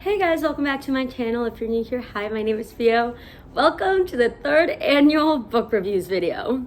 Hey guys, welcome back to my channel. If you're new here, hi, my name is Fio. Welcome to the third annual book reviews video.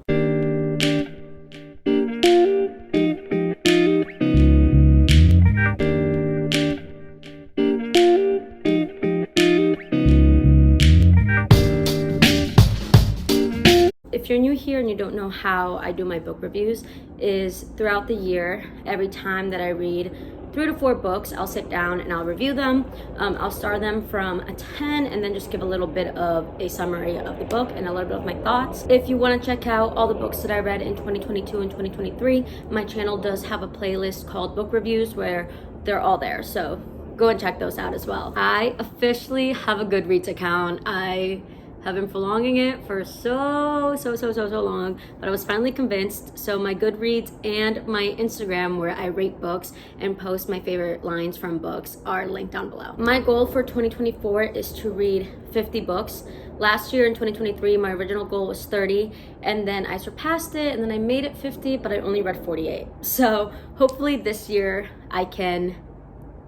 If you're new here and you don't know how I do my book reviews, is throughout the year, every time that I read 3 to 4 books, I'll sit down and I'll review them. I'll star them from a 10 and then just give a little bit of a summary of the book and a little bit of my thoughts. If you want to check out all the books that I read in 2022 and 2023, my channel does have a playlist called Book Reviews where they're all there. So go and check those out as well. I officially have a Goodreads account. I have been prolonging it for so long, but I was finally convinced. So my Goodreads and my Instagram, where I rate books and post my favorite lines from books, are linked down below. My goal for 2024 is to read 50 books. Last year in 2023, my original goal was 30, and then I surpassed it, and then I made it 50, but I only read 48. So hopefully this year I can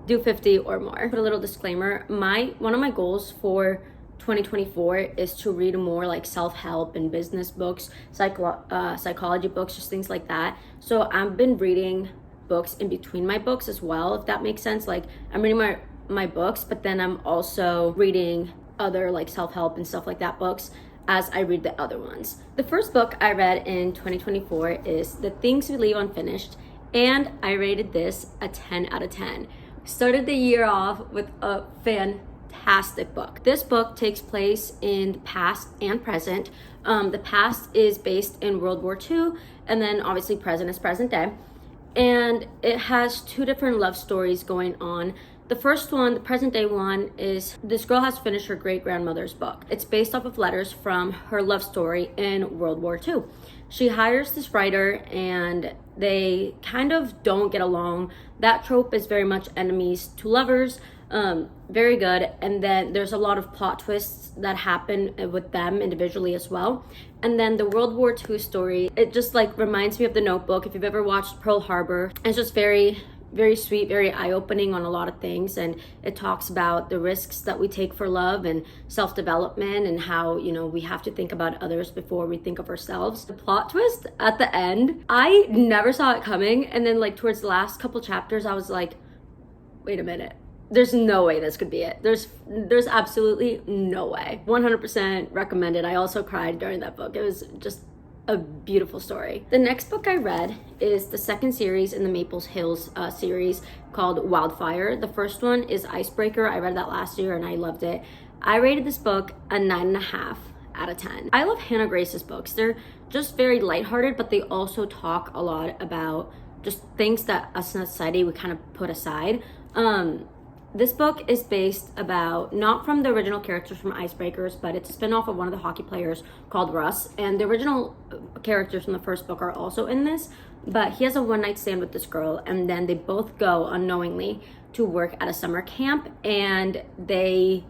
do 50 or more. Put a little disclaimer, one of my goals for 2024 is to read more like self-help and business books, psychology books, just things like that. So I've been reading books in between my books as well, if that makes sense. Like I'm reading my books, but then I'm also reading other like self-help and stuff like that books as I read the other ones. The first book I read in 2024 is The Things We Leave Unfinished, and I rated this a 10 out of 10. Started the year off with a fantastic book. This book takes place in the past and present. The past is based in World War II, and then obviously present is present day. And it has 2 different love stories going on. The first one, the present day one, is this girl has finished her great-grandmother's book. It's based off of letters from her love story in World War II. She hires this writer and they kind of don't get along. That trope is very much enemies to lovers. Very good. And then there's a lot of plot twists that happen with them individually as well. And then the World War II story, it just like reminds me of The Notebook. If you've ever watched Pearl Harbor, it's just very sweet, very eye-opening on a lot of things, and it talks about the risks that we take for love and self-development and how, you know, we have to think about others before we think of ourselves. The plot twist at the end, I never saw it coming, and then like towards the last couple chapters I was like, wait a minute, there's no way this could be it. There's absolutely no way. 100% recommended. I also cried during that book. It was just a beautiful story. The next book I read is the second series in the Maple Hills series called Wildfire. The first one is Icebreaker. I read that last year and I loved it. I rated this book a 9.5 out of 10. I love Hannah Grace's books. They're just very lighthearted, but they also talk a lot about just things that us in society would kind of put aside. This book is based about, not from the original characters from Icebreakers, but it's a spin-off of one of the hockey players called Russ. And the original characters from the first book are also in this, but he has a one-night stand with this girl, and then they both go unknowingly to work at a summer camp, and they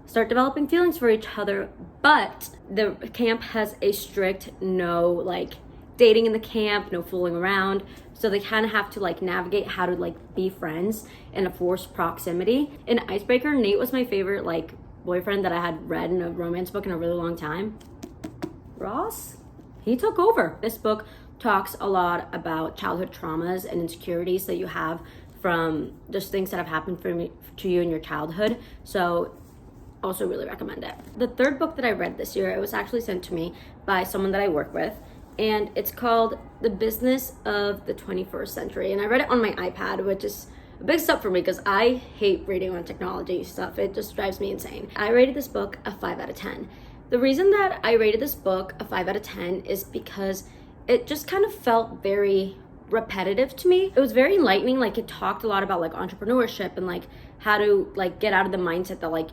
start developing feelings for each other, but the camp has a strict no, like, dating in the camp, no fooling around. So they kind of have to like navigate how to like be friends in a forced proximity. In Icebreaker, Nate was my favorite like boyfriend that I had read in a romance book in a really long time. Ross, he took over. This book talks a lot about childhood traumas and insecurities that you have from just things that have happened to you in your childhood. So also really recommend it. The third book that I read this year, it was actually sent to me by someone that I work with, and it's called The Business of the 21st Century. And I read it on my iPad, which is a big step for me because I hate reading on technology stuff. It just drives me insane. I rated this book a 5 out of 10. The reason that I rated this book a 5 out of 10 is because it just kind of felt very repetitive to me. It was very enlightening. Like it talked a lot about like entrepreneurship and like how to like get out of the mindset that like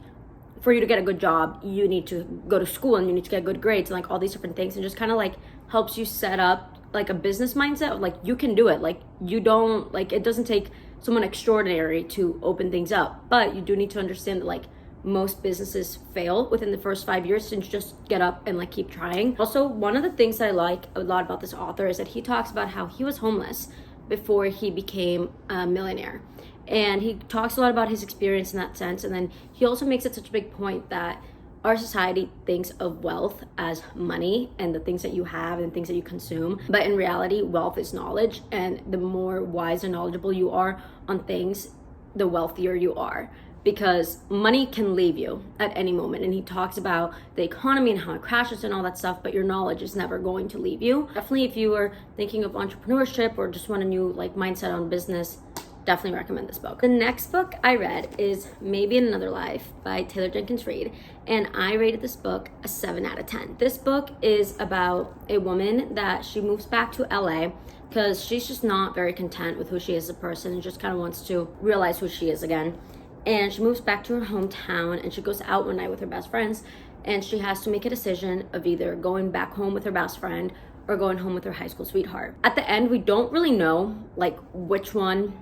for you to get a good job, you need to go to school and you need to get good grades and like all these different things, and just kind of like helps you set up like a business mindset of like you can do it. Like you don't, like it doesn't take someone extraordinary to open things up, but you do need to understand that like most businesses fail within the first 5 years, so just get up and like keep trying. Also, one of the things that I like a lot about this author is that he talks about how he was homeless before he became a millionaire. And he talks a lot about his experience in that sense. And then he also makes it such a big point that our society thinks of wealth as money and the things that you have and things that you consume. But in reality, wealth is knowledge. And the more wise and knowledgeable you are on things, the wealthier you are. Because money can leave you at any moment. And he talks about the economy and how it crashes and all that stuff, but your knowledge is never going to leave you. Definitely if you are thinking of entrepreneurship or just want a new mindset on business, definitely recommend this book. The next book I read is Maybe in Another Life by Taylor Jenkins Reid, and I rated this book a 7 out of 10. This book is about a woman that she moves back to LA because she's just not very content with who she is as a person and just kind of wants to realize who she is again. And she moves back to her hometown and she goes out one night with her best friends and she has to make a decision of either going back home with her best friend or going home with her high school sweetheart. At the end, we don't really know which one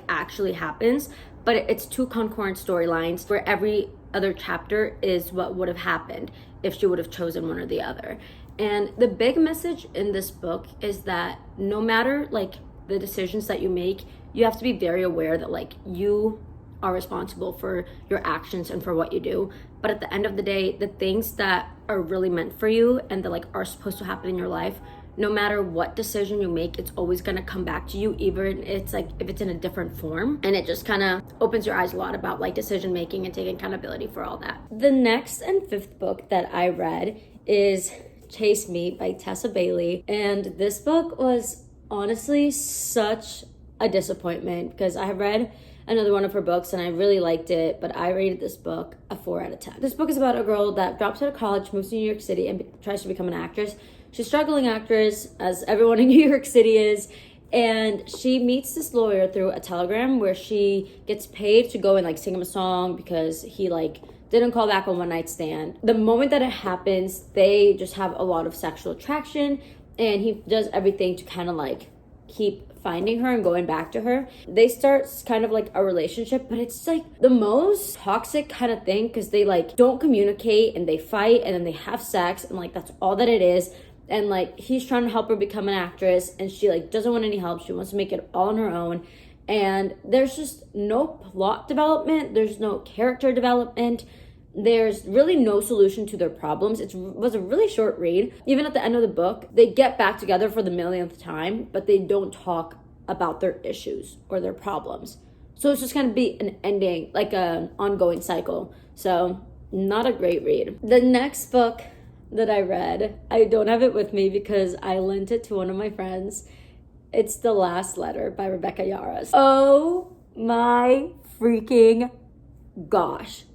actually happens, but it's two concurrent storylines where every other chapter is what would have happened if she would have chosen one or the other. And the big message in this book is that no matter the decisions that you make, you have to be very aware that you are responsible for your actions and for what you do. But at the end of the day, the things that are really meant for you and that are supposed to happen in your life, no matter what decision you make, it's always gonna come back to you, even if it's in a different form. And it just kind of opens your eyes a lot about decision making and taking accountability for all that. The next and fifth book that I read is Chase Me by Tessa Bailey. And this book was honestly such a disappointment because I have read another one of her books and I really liked it, but I rated this book a 4 out of 10. This book is about a girl that drops out of college, moves to New York City, and tries to become an actress. She's a struggling actress, as everyone in New York City is, and she meets this lawyer through a telegram where she gets paid to go and sing him a song because he didn't call back on one night stand. The moment that it happens, they just have a lot of sexual attraction, and he does everything to kind of keep finding her and going back to her. They start kind of a relationship, but it's the most toxic kind of thing because they don't communicate and they fight and then they have sex and that's all that it is. And he's trying to help her become an actress and she doesn't want any help. She wants to make it all on her own. And there's just no plot development. There's no character development. There's really no solution to their problems. It was a really short read. Even at the end of the book, they get back together for the millionth time, but they don't talk about their issues or their problems. So it's just going to be an ending, an ongoing cycle. So not a great read. The next book that I read, I don't have it with me because I lent it to one of my friends. It's The Last Letter by Rebecca Yarros. Oh my freaking gosh.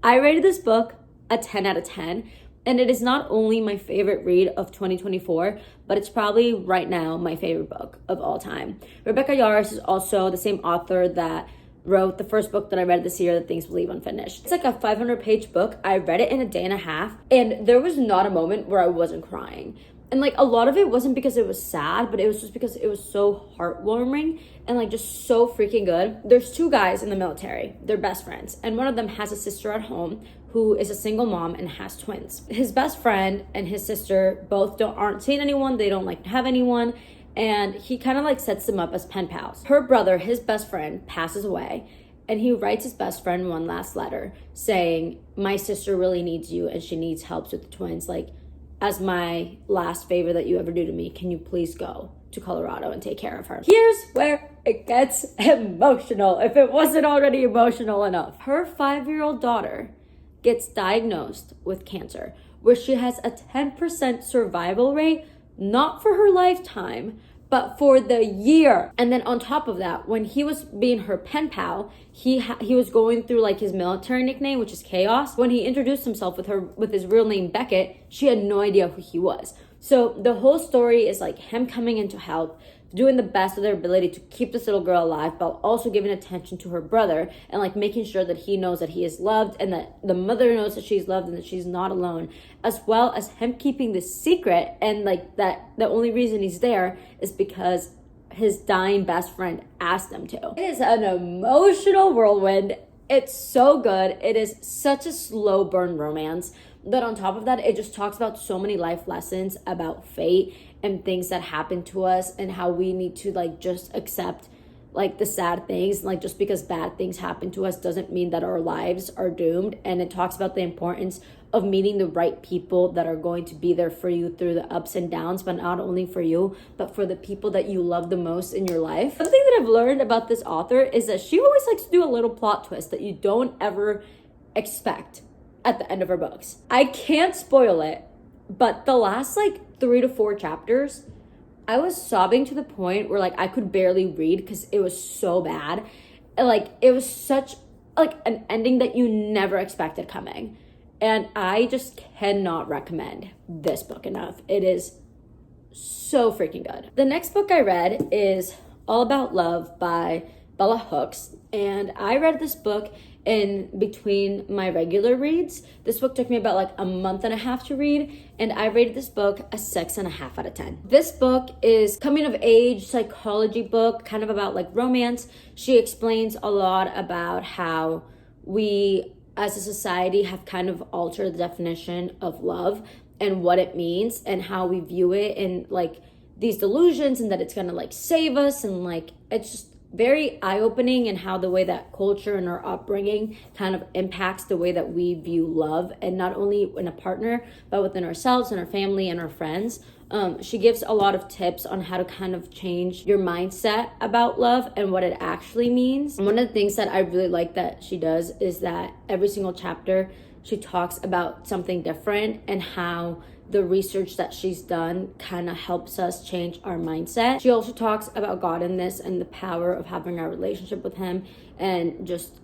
I rated this book a 10 out of 10, and it is not only my favorite read of 2024, but it's probably right now my favorite book of all time. Rebecca Yarros is also the same author that wrote the first book that I read this year, The Things We Leave Unfinished. It's a 500-page book. I read it in a day and a half, and there was not a moment where I wasn't crying. And a lot of it wasn't because it was sad, but it was just because it was so heartwarming and just so freaking good. There's two guys in the military. They're best friends. And one of them has a sister at home who is a single mom and has twins. His best friend and his sister both aren't seeing anyone. They don't to have anyone. And he kind of sets them up as pen pals. Her brother, his best friend, passes away. And he writes his best friend one last letter saying, my sister really needs you and she needs help with the twins. As my last favor that you ever do to me, can you please go to Colorado and take care of her? Here's where it gets emotional, if it wasn't already emotional enough. Her 5-year-old daughter gets diagnosed with cancer, where she has a 10% survival rate, not for her lifetime, but for the year. And then on top of that, when he was being her pen pal, he was going through his military nickname, which is Chaos. When he introduced himself with his real name Beckett, she had no idea who he was. So the whole story is him coming in to help, doing the best of their ability to keep this little girl alive, but also giving attention to her brother and making sure that he knows that he is loved and that the mother knows that she's loved and that she's not alone, as well as him keeping this secret and that the only reason he's there is because his dying best friend asked him to. It is an emotional whirlwind. It's so good. It is such a slow burn romance. But on top of that, it just talks about so many life lessons about fate and things that happen to us and how we need to just accept like the sad things. Like, just because bad things happen to us doesn't mean that our lives are doomed. And it talks about the importance of meeting the right people that are going to be there for you through the ups and downs, but not only for you, but for the people that you love the most in your life. Something that I've learned about this author is that she always likes to do a little plot twist that you don't ever expect at the end of her books. I can't spoil it, but the last like 3 to 4 chapters, I was sobbing to the point where like I could barely read because it was so bad. And, like, it was such like an ending that you never expected coming. And I just cannot recommend this book enough. It is so freaking good. The next book I read is All About Love by Bella Hooks. And I read this book in between my regular reads. This book took me about like a month and a half to read, and I rated this book a 6.5 out of 10. This book is coming of age psychology book, kind of about like romance. She explains a lot about how we as a society have kind of altered the definition of love and what it means and how we view it, and like these delusions, and that it's gonna like save us, and like it's just very eye-opening, and how the way that culture and our upbringing kind of impacts the way that we view love, and not only in a partner but within ourselves and our family and our friends. She gives a lot of tips on how to kind of change your mindset about love and what it actually means. And one of the things that I really like that she does is that every single chapter she talks about something different, and how the research that she's done kind of helps us change our mindset. She also talks about God in this and the power of having a relationship with him, and just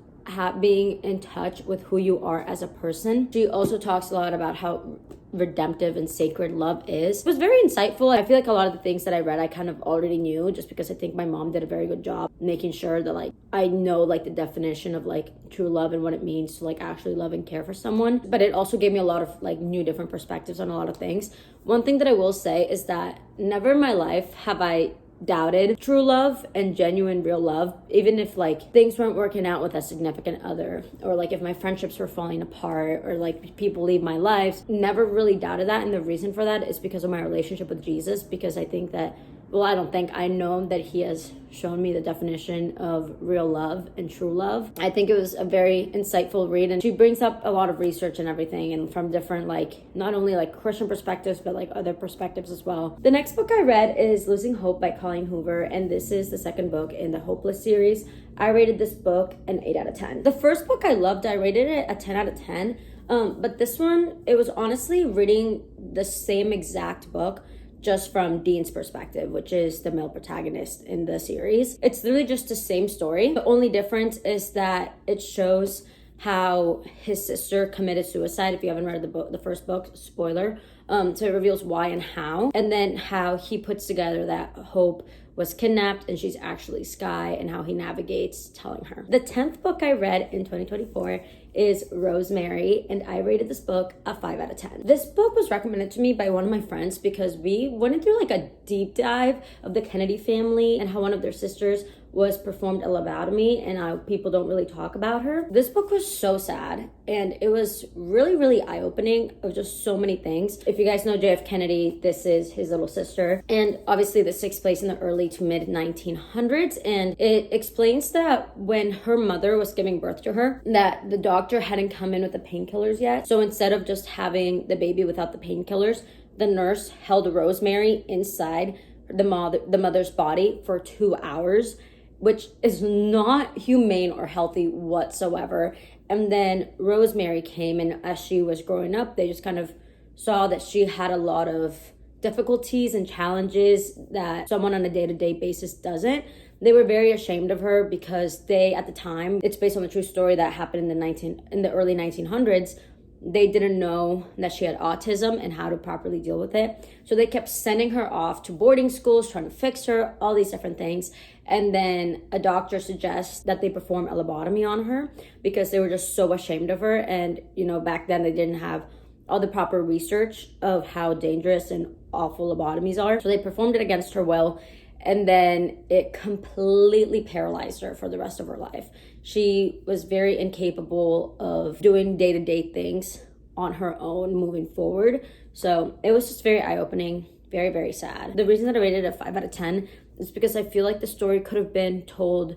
being in touch with who you are as a person. She also talks a lot about how redemptive and sacred love is. It was very insightful. I feel like a lot of the things that I read I kind of already knew, just because I think my mom did a very good job making sure that like I know like the definition of like true love and what it means to like actually love and care for someone. But it also gave me a lot of like new different perspectives on a lot of things. One thing that I will say is that never in my life have I doubted true love and genuine real love, even if like things weren't working out with a significant other, or like if my friendships were falling apart, or like people leave my life. Never really doubted that, and the reason for that is because of my relationship with Jesus. Because I think that, well, I know that he has shown me the definition of real love and true love. I think it was a very insightful read, and she brings up a lot of research and everything, and from different like not only like Christian perspectives but like other perspectives as well. The next book I read is Losing Hope by Colleen Hoover, and this is the second book in the Hopeless series. I rated this book an 8 out of 10. The first book I loved, I rated it a 10 out of 10. But this one, it was honestly reading the same exact book just from Dean's perspective, which is the male protagonist in the series. It's literally just the same story. The only difference is that it shows how his sister committed suicide. If you haven't read the first book, spoiler. So it reveals why and how, and then how he puts together that Hope was kidnapped and she's actually Sky, and how he navigates telling her. The 10th book I read in 2024 is Rosemary, and I rated this book a 5 out of 10. This book was recommended to me by one of my friends because we went through like a deep dive of the Kennedy family and how one of their sisters was performed a lobotomy, and how people don't really talk about her. This book was so sad, and it was really, really eye-opening of just so many things. If you guys know JF Kennedy, this is his little sister, and obviously this takes place in the early to mid 1900s, and it explains that when her mother was giving birth to her, that the doctor hadn't come in with the painkillers yet. So instead of just having the baby without the painkillers, the nurse held Rosemary inside the mother's body for 2 hours, which is not humane or healthy whatsoever. And then Rosemary came, and as she was growing up, they just kind of saw that she had a lot of difficulties and challenges that someone on a day-to-day basis doesn't. They were very ashamed of her because they, at the time, it's based on a true story that happened in the early 1900s, they didn't know that she had autism and how to properly deal with it. So they kept sending her off to boarding schools, trying to fix her, all these different things. And then a doctor suggests that they perform a lobotomy on her because they were just so ashamed of her. And, you know, back then they didn't have all the proper research of how dangerous and awful lobotomies are. So they performed it against her will. And then it completely paralyzed her for the rest of her life. She was very incapable of doing day-to-day things on her own moving forward. So it was just very eye-opening, very, very sad. The reason that I rated it a 5 out of 10 is because I feel like the story could have been told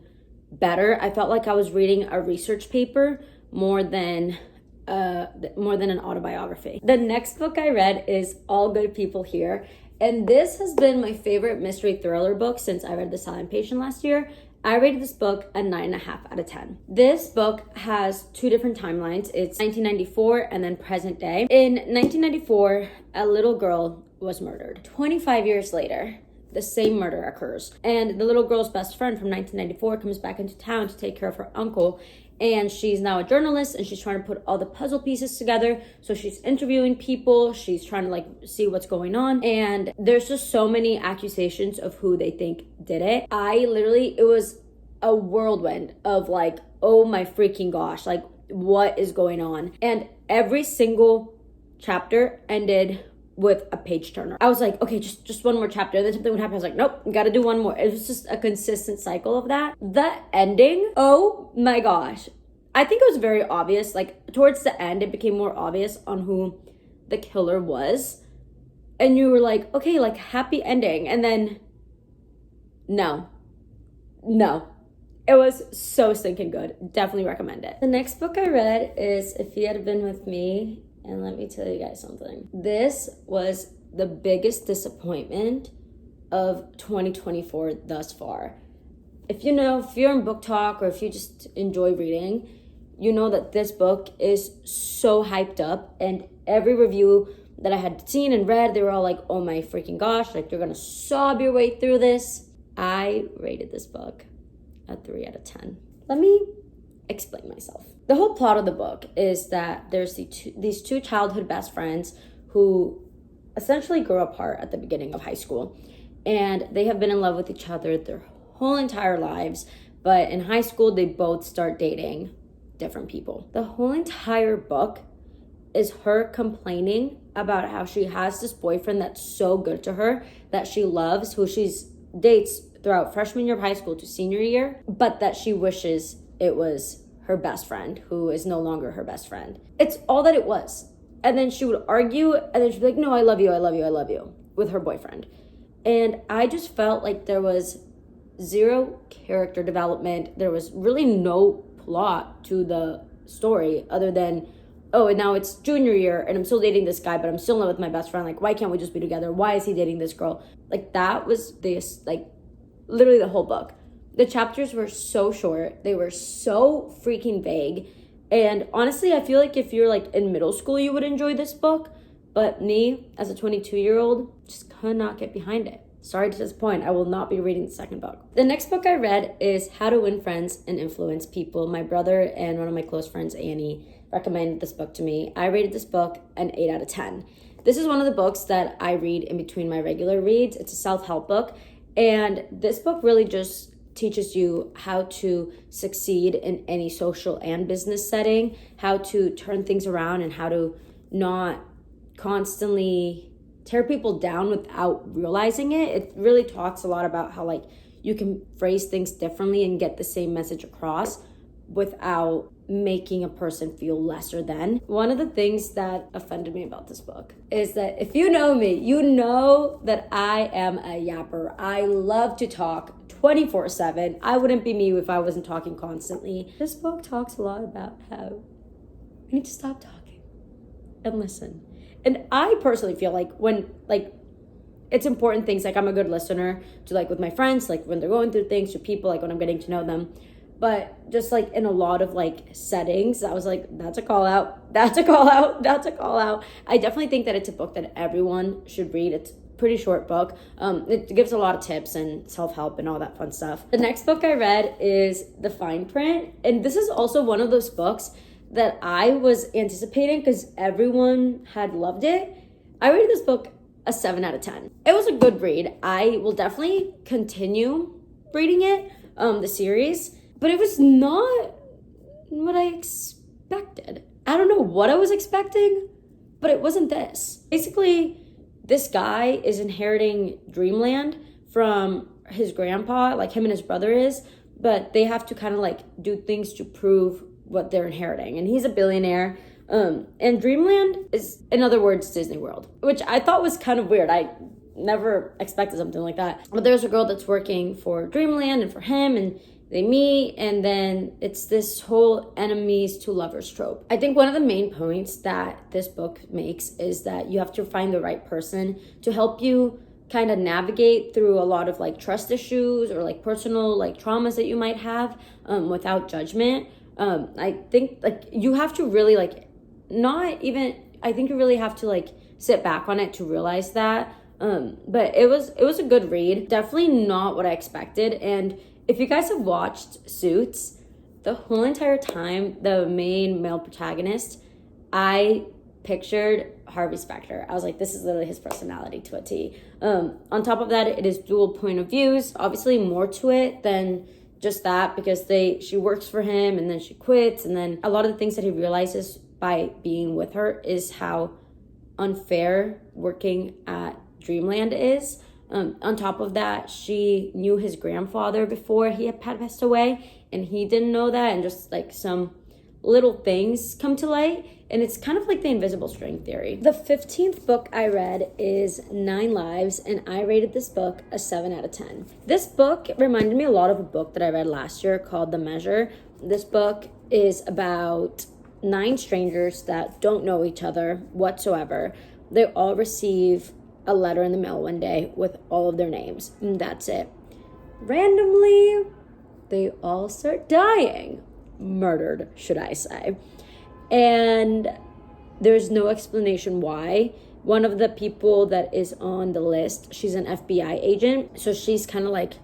better. I felt like I was reading a research paper more than an autobiography. The next book I read is All Good People Here, and this has been my favorite mystery thriller book since I read The Silent Patient last year. I rated this book a 9.5 out of 10. This book has two different timelines. It's 1994 and then present day. In 1994, a little girl was murdered. 25 years later, the same murder occurs. And the little girl's best friend from 1994 comes back into town to take care of her uncle. And she's now a journalist, and she's trying to put all the puzzle pieces together. So she's interviewing people. She's trying to see what's going on. And there's just so many accusations of who they think did it. It was a whirlwind of oh my freaking gosh, what is going on? And every single chapter ended with a page turner. I was like, okay, just one more chapter. And then something would happen. I was like, nope, gotta do one more. It was just a consistent cycle of that. The ending, oh my gosh. I think it was very obvious. Towards the end, it became more obvious on who the killer was. And you were like, okay, happy ending. And then, no. It was so stinking good. Definitely recommend it. The next book I read is If He Had Been With Me. And let me tell you guys something. This was the biggest disappointment of 2024 thus far. If you're in book talk or if you just enjoy reading, you know that this book is so hyped up. And every review that I had seen and read, they were all like, oh my freaking gosh, you're gonna sob your way through this. I rated this book a 3 out of 10. Let me explain myself. The whole plot of the book is that there's these two childhood best friends who essentially grow apart at the beginning of high school, and they have been in love with each other their whole entire lives, but in high school they both start dating different people. The whole entire book is her complaining about how she has this boyfriend that's so good to her, that she loves, who she's dates throughout freshman year of high school to senior year, but that she wishes it was her best friend, who is no longer her best friend. It's all that it was. And then she would argue, and then she'd be like, no, I love you, with her boyfriend. And I just felt like there was zero character development. There was really no plot to the story other than, oh, and now it's junior year, and I'm still dating this guy, but I'm still in love with my best friend. Why can't we just be together? Why is he dating this girl? That was literally the whole book. The chapters were so short. They were so freaking vague. And honestly, I feel like if you're in middle school, you would enjoy this book. But me, as a 22-year-old, just could not get behind it. Sorry to disappoint. I will not be reading the second book. The next book I read is How to Win Friends and Influence People. My brother and one of my close friends, Annie, recommended this book to me. I rated this book an 8 out of 10. This is one of the books that I read in between my regular reads. It's a self-help book. And this book really just teaches you how to succeed in any social and business setting, how to turn things around, and how to not constantly tear people down without realizing it. It really talks a lot about how you can phrase things differently and get the same message across without making a person feel lesser than. One of the things that offended me about this book is that if you know me, you know that I am a yapper. I love to talk 24/7. I wouldn't be me if I wasn't talking constantly. This book talks a lot about how we need to stop talking and listen. And I personally feel when it's important things, I'm a good listener to with my friends, when they're going through things, to people, when I'm getting to know them. But just in a lot of settings, I was that's a call out. That's a call out. That's a call out. I definitely think that it's a book that everyone should read. It's a pretty short book. It gives a lot of tips and self-help and all that fun stuff. The next book I read is The Fine Print. And this is also one of those books that I was anticipating because everyone had loved it. I rated this book a 7 out of 10. It was a good read. I will definitely continue reading it, the series. But it was not what I expected. I don't know what I was expecting, but it wasn't this. Basically, this guy is inheriting Dreamland from his grandpa, him and his brother is, but they have to kind of do things to prove what they're inheriting. And he's a billionaire. And Dreamland is, in other words, Disney World, which I thought was kind of weird. I never expected something like that. But there's a girl that's working for Dreamland and for him, and they meet, and then it's this whole enemies to lovers trope. I think one of the main points that this book makes is that you have to find the right person to help you kind of navigate through a lot of like trust issues or like personal like traumas that you might have, without judgment. I think like you have to really like I think you really have to like sit back on it to realize that. But it was a good read. Definitely not what I expected. And if you guys have watched Suits, the whole entire time, the main male protagonist, I pictured Harvey Specter. I was like, this is literally his personality to a T. On top of that, it is dual point of views. Obviously more to it than just that, because she works for him and then she quits. And then a lot of the things that he realizes by being with her is how unfair working at Dreamland is. On top of that, she knew his grandfather before he had passed away, and he didn't know that, and just like some little things come to light, and it's kind of like the invisible string theory. The 15th book I read is 9 Lives, and I rated this book a 7 out of 10. This book reminded me a lot of a book that I read last year called The Measure. This book is about 9 strangers that don't know each other whatsoever. They all receive a letter in the mail one day with all of their names, and that's it. Randomly, they all start dying. Murdered, should I say. And there's no explanation why. One of the people that is on the list, she's an FBI agent, so she's kind of like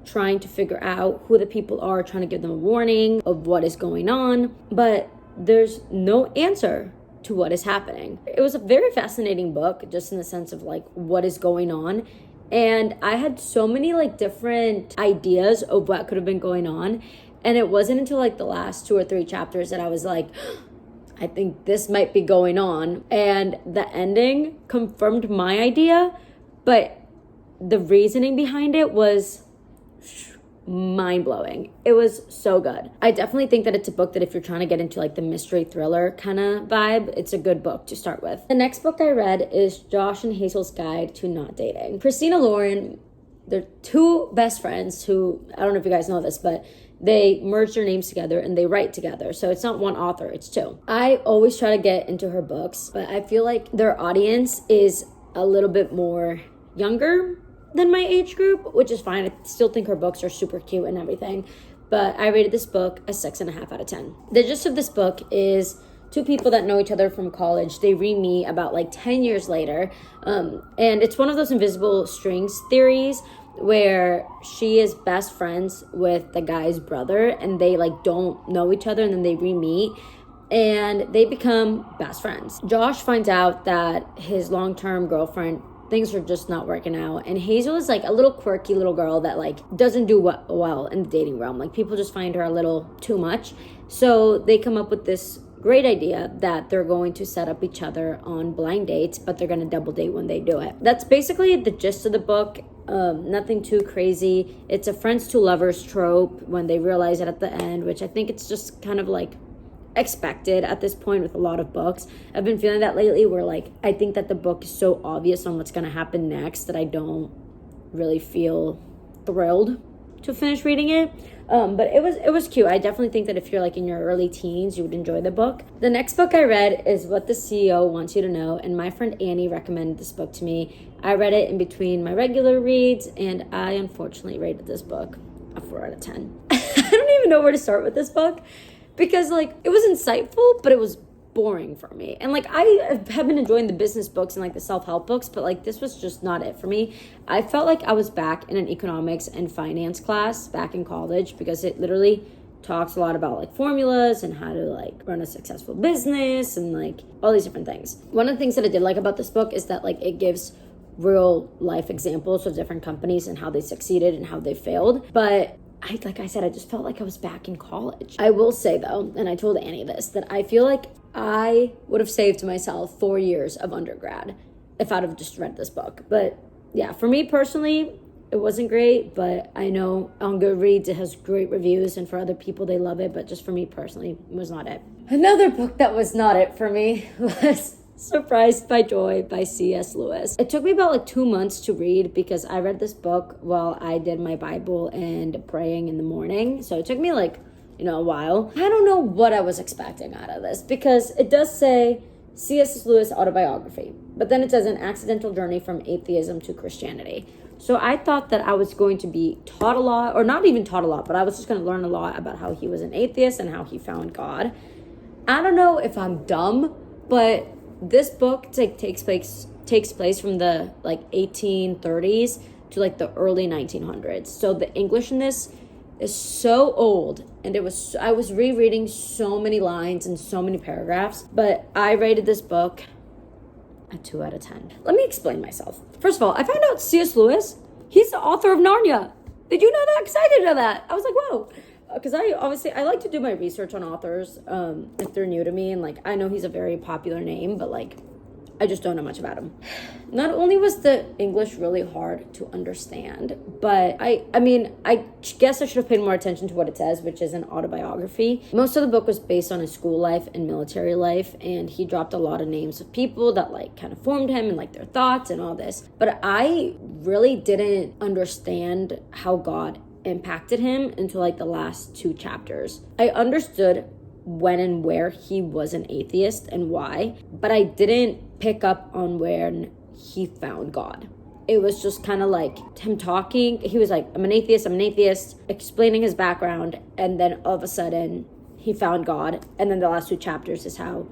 trying to figure out who the people are, trying to give them a warning of what is going on, but there's no answer to what is happening. It was a very fascinating book, just in the sense of like what is going on. And I had so many like different ideas of what could have been going on. And it wasn't until like the last 2 or 3 chapters that I was like, I think this might be going on. And the ending confirmed my idea, but the reasoning behind it was mind-blowing. It was so good. I definitely think that it's a book that if you're trying to get into like the mystery thriller kind of vibe, it's a good book to start with. The next book I read is Josh and Hazel's Guide to Not Dating. Christina Lauren, they're 2 best friends who, I don't know if you guys know this, but they merge their names together and they write together. So it's not one author, it's 2. I always try to get into her books, but I feel like their audience is a little bit more younger than my age group, which is fine. I still think her books are super cute and everything, but I rated this book a 6.5 out of 10. The gist of this book is 2 people that know each other from college. They re-meet about like 10 years later, and it's one of those invisible strings theories where she is best friends with the guy's brother, and they like don't know each other, and then they re-meet and they become best friends. Josh finds out that his long-term girlfriend, things are just not working out, and Hazel is like a little quirky little girl that like doesn't do well in the dating realm. Like people just find her a little too much, so they come up with this great idea that they're going to set up each other on blind dates, but they're going to double date when they do it. That's basically the gist of the book. Nothing too crazy. It's a friends to lovers trope when they realize it at the end, which I think it's just kind of like expected at this point with a lot of books. I've been feeling that lately where like I think that the book is so obvious on what's going to happen next that I don't really feel thrilled to finish reading it. But it was cute. I definitely think that if you're like in your early teens, you would enjoy the book. The next book I read is What the CEO Wants You to Know, and my friend Annie recommended this book to me. I read it in between my regular reads, and I unfortunately rated this book a 4 out of 10. I don't even know where to start with this book, because like it was insightful, but it was boring for me. And like I have been enjoying the business books and like the self-help books, but like this was just not it for me. I felt like I was back in an economics and finance class back in college, because it literally talks a lot about like formulas and how to like run a successful business and like all these different things. One of the things that I did like about this book is that like it gives real life examples of different companies and how they succeeded and how they failed. But like I said, I just felt like I was back in college. I will say though, and I told Annie this, that I feel like I would have saved myself 4 years of undergrad if I'd have just read this book. But yeah, for me personally, it wasn't great, but I know on Goodreads it has great reviews, and for other people they love it, but just for me personally, it was not it. Another book that was not it for me was Surprised by Joy by C.S. Lewis. It took me about like 2 months to read because I read this book while I did my Bible and praying in the morning. So it took me like, a while. I don't know what I was expecting out of this because it does say C.S. Lewis autobiography, but then it says an accidental journey from atheism to Christianity. So I thought that I was going to be taught a lot, or not even taught a lot, but I was just going to learn a lot about how he was an atheist and how he found God. I don't know if I'm dumb, but this book takes place from the like 1830s to like the early 1900s. So the English in this is so old, and I was rereading so many lines and so many paragraphs, but I rated this book a 2 out of 10. Let me explain myself. First of all, I found out C.S. Lewis, he's the author of Narnia. Did you know that? Because I didn't know that. I was like, whoa. Because I like to do my research on authors if they're new to me, and like I know he's a very popular name, but like I just don't know much about him. Not only was the English really hard to understand, but I guess I should have paid more attention to what it says, which is an autobiography. Most of the book was based on his school life and military life, and he dropped a lot of names of people that like kind of formed him and like their thoughts and all this. But I really didn't understand how God impacted him until like the last 2 chapters. I understood when and where he was an atheist and why, but I didn't pick up on when he found God. It was just kind of like him talking. He was like, I'm an atheist, explaining his background, and then all of a sudden he found God, and then the last 2 chapters is how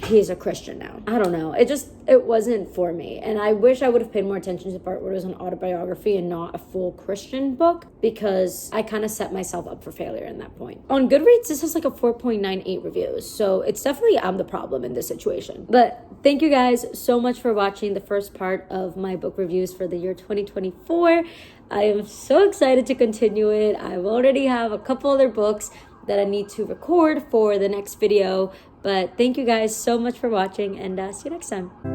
he's a Christian now. I don't know. It wasn't for me. And I wish I would have paid more attention to the part where it was an autobiography and not a full Christian book, because I kind of set myself up for failure in that point. On Goodreads, this has like a 4.98 reviews. So it's definitely I'm the problem in this situation. But thank you guys so much for watching the first part of my book reviews for the year 2024. I am so excited to continue it. I already have a couple other books that I need to record for the next video. But thank you guys so much for watching, and see you next time.